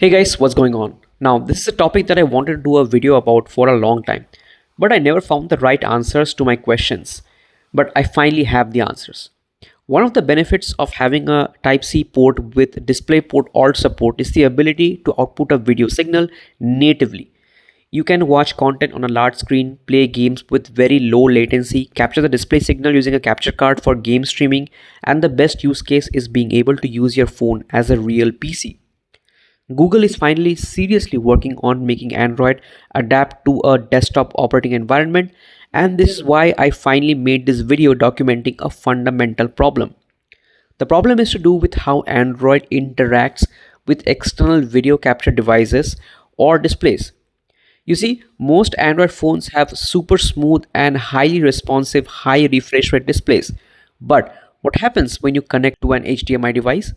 Hey guys, what's going on? Now, this is a topic that I wanted to do a video about for a long time, but I never found the right answers to my questions. But I finally have the answers. One of the benefits of having a Type-C port with DisplayPort alt support is the ability to output a video signal natively. You can watch content on a large screen, play games with very low latency, capture the display signal using a capture card for game streaming, and the best use case is being able to use your phone as a real PC. Google is finally seriously working on making Android adapt to a desktop operating environment, and this is why I finally made this video documenting a fundamental problem. The problem is to do with how Android interacts with external video capture devices or displays. You see, most Android phones have super smooth and highly responsive high refresh rate displays. But what happens when you connect to an HDMI device?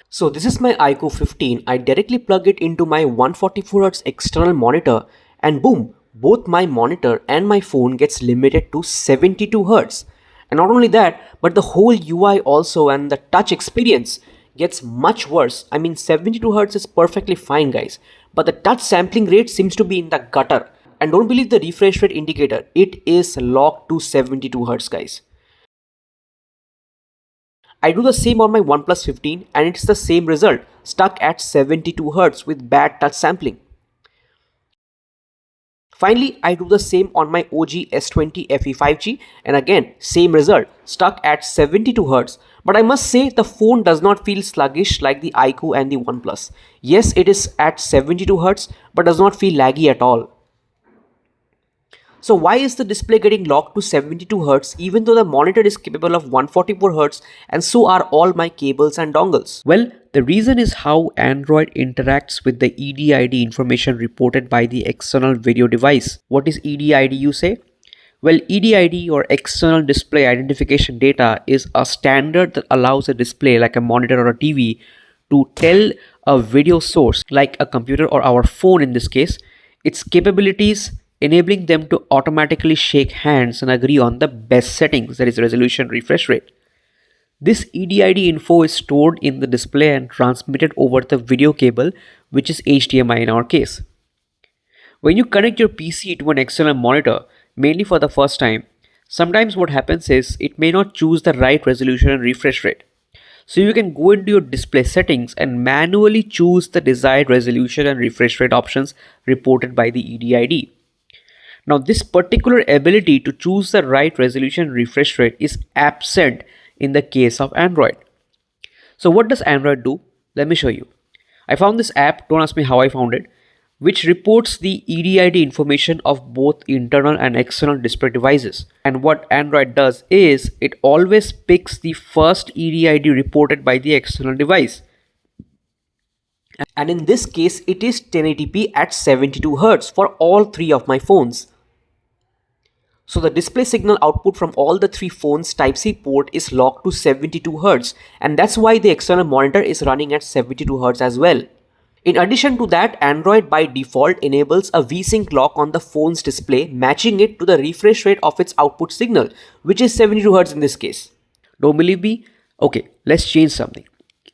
So this is my iQOO 15. I directly plug it into my 144Hz external monitor and boom, both my monitor and my phone gets limited to 72Hz. And not only that, but the whole UI also and the touch experience gets much worse. I mean 72Hz is perfectly fine guys, but the touch sampling rate seems to be in the gutter. And don't believe the refresh rate indicator, it is locked to 72Hz guys. I do the same on my OnePlus 15 and it's the same result, stuck at 72Hz with bad touch sampling. Finally, I do the same on my OG S20 FE 5G and again same result, stuck at 72Hz. But I must say the phone does not feel sluggish like the iQOO and the OnePlus. Yes, it is at 72Hz but does not feel laggy at all. So why is the display getting locked to 72Hz even though the monitor is capable of 144Hz and so are all my cables and dongles? Well, the reason is how Android interacts with the EDID information reported by the external video device. What is EDID you say? Well, EDID or external display identification data is a standard that allows a display like a monitor or a TV to tell a video source like a computer or our phone in this case its capabilities, enabling them to automatically shake hands and agree on the best settings, that is resolution, refresh rate. This EDID info is stored in the display and transmitted over the video cable, which is HDMI in our case. When you connect your PC to an external monitor, mainly for the first time, sometimes what happens is it may not choose the right resolution and refresh rate. So you can go into your display settings and manually choose the desired resolution and refresh rate options reported by the EDID. Now, this particular ability to choose the right resolution refresh rate is absent in the case of Android. So what does Android do? Let me show you. I found this app, don't ask me how I found it, which reports the EDID information of both internal and external display devices. And what Android does is it always picks the first EDID reported by the external device. And in this case, it is 1080p at 72Hz for all three of my phones. So the display signal output from all the three phones Type-C port is locked to 72Hz and that's why the external monitor is running at 72Hz as well. In addition to that, Android by default enables a VSync lock on the phone's display, matching it to the refresh rate of its output signal, which is 72Hz in this case. Don't believe me? Okay, let's change something.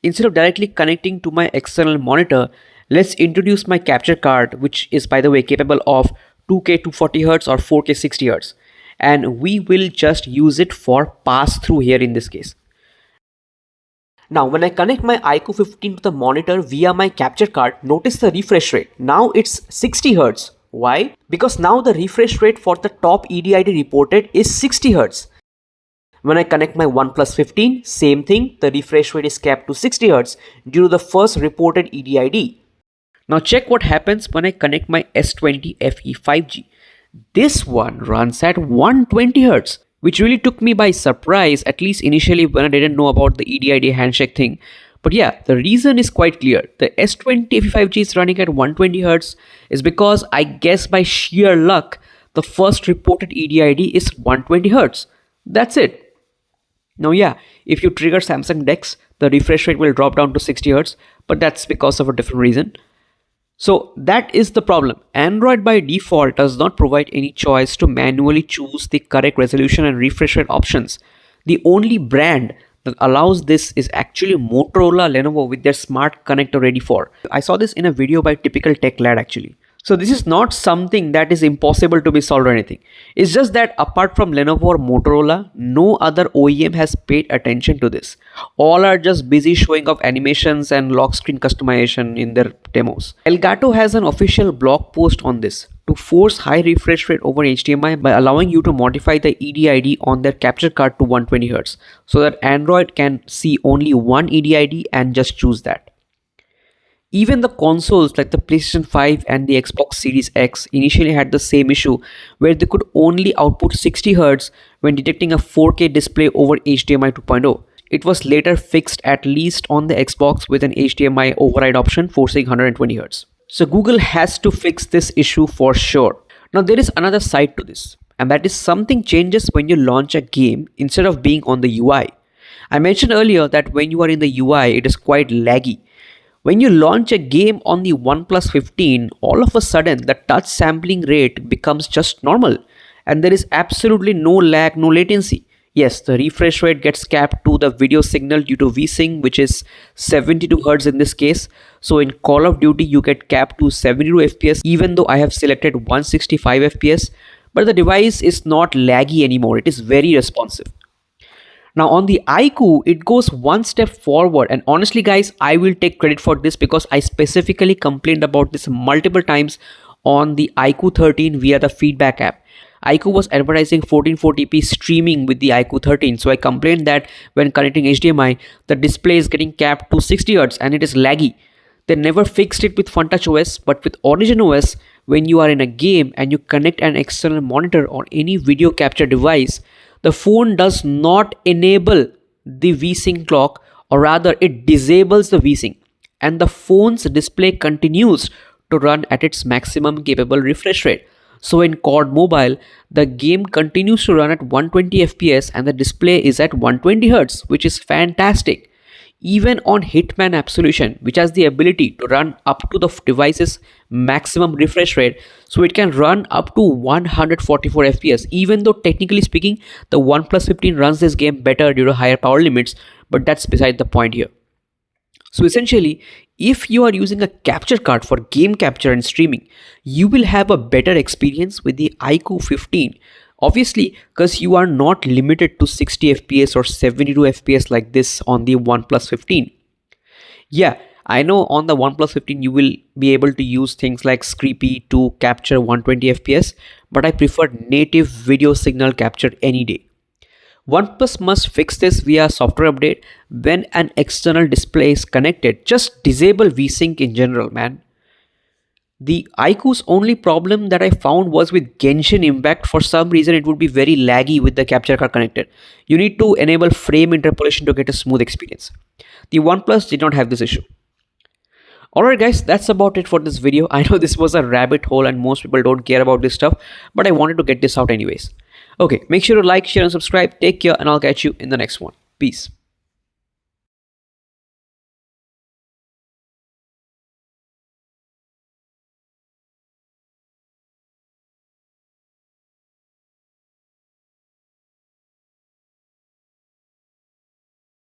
Instead of directly connecting to my external monitor, let's introduce my capture card, which is by the way capable of 2K 240Hz or 4K 60Hz. And we will just use it for pass-through here in this case. Now when I connect my iQOO 15 to the monitor via my capture card, notice the refresh rate. Now it's 60Hz. Why? Because now the refresh rate for the top EDID reported is 60Hz. When I connect my OnePlus 15, same thing, the refresh rate is capped to 60Hz due to the first reported EDID. Now check what happens when I connect my S20 FE 5G. This one runs at 120Hz, which really took me by surprise, at least initially when I didn't know about the EDID handshake thing. But yeah, the reason is quite clear. The S20 FE 5G is running at 120Hz is because I guess by sheer luck, the first reported EDID is 120Hz. That's it. Now yeah, if you trigger Samsung DeX, the refresh rate will drop down to 60Hz, but that's because of a different reason. So that is the problem. Android by default does not provide any choice to manually choose the correct resolution and refresh rate options. The only brand that allows this is actually Motorola Lenovo with their smart connector ready for. I saw this in a video by Typical Tech Lad actually. So this is not something that is impossible to be solved or anything. It's just that apart from Lenovo or Motorola, no other OEM has paid attention to this. All are just busy showing off animations and lock screen customization in their demos. Elgato has an official blog post on this to force high refresh rate over HDMI by allowing you to modify the EDID on their capture card to 120Hz so that Android can see only one EDID and just choose that. Even the consoles like the PlayStation 5 and the Xbox Series X initially had the same issue where they could only output 60Hz when detecting a 4K display over HDMI 2.0. It was later fixed at least on the Xbox with an HDMI override option forcing 120Hz. So Google has to fix this issue for sure. Now there is another side to this, and that is something changes when you launch a game instead of being on the UI. I mentioned earlier that when you are in the UI it is quite laggy. When you launch a game on the OnePlus 15, all of a sudden the touch sampling rate becomes just normal and there is absolutely no lag, no latency. Yes, the refresh rate gets capped to the video signal due to VSync, which is 72Hz in this case. So in Call of Duty, you get capped to 72 FPS, even though I have selected 165 FPS. But the device is not laggy anymore. It is very responsive. Now on the iQOO, it goes one step forward, and honestly guys, I will take credit for this because I specifically complained about this multiple times on the iQOO 13 via the feedback app. iQOO was advertising 1440p streaming with the iQOO 13, so I complained that when connecting HDMI, the display is getting capped to 60Hz and it is laggy. They never fixed it with FunTouch OS, but with Origin OS, when you are in a game and you connect an external monitor or any video capture device, the phone does not enable the VSync clock, or rather it disables the VSync, and the phone's display continues to run at its maximum capable refresh rate. So in COD Mobile, the game continues to run at 120 FPS and the display is at 120Hz, which is fantastic. Even on Hitman Absolution, which has the ability to run up to the device's maximum refresh rate, so it can run up to 144 FPS, even though technically speaking, the OnePlus 15 runs this game better due to higher power limits, but that's beside the point here. So essentially, if you are using a capture card for game capture and streaming, you will have a better experience with the iQOO 15. Obviously, because you are not limited to 60 FPS or 72 FPS like this on the OnePlus 15. Yeah, I know on the OnePlus 15 you will be able to use things like Screepy to capture 120 FPS, but I prefer native video signal capture any day. OnePlus must fix this via software update. When an external display is connected, just disable VSync in general, man. The iQOO's only problem that I found was with Genshin Impact. For some reason, it would be very laggy with the capture card connected. You need to enable frame interpolation to get a smooth experience. The OnePlus did not have this issue. Alright guys, that's about it for this video. I know this was a rabbit hole and most people don't care about this stuff, but I wanted to get this out anyways. Okay, make sure to like, share and subscribe. Take care and I'll catch you in the next one. Peace.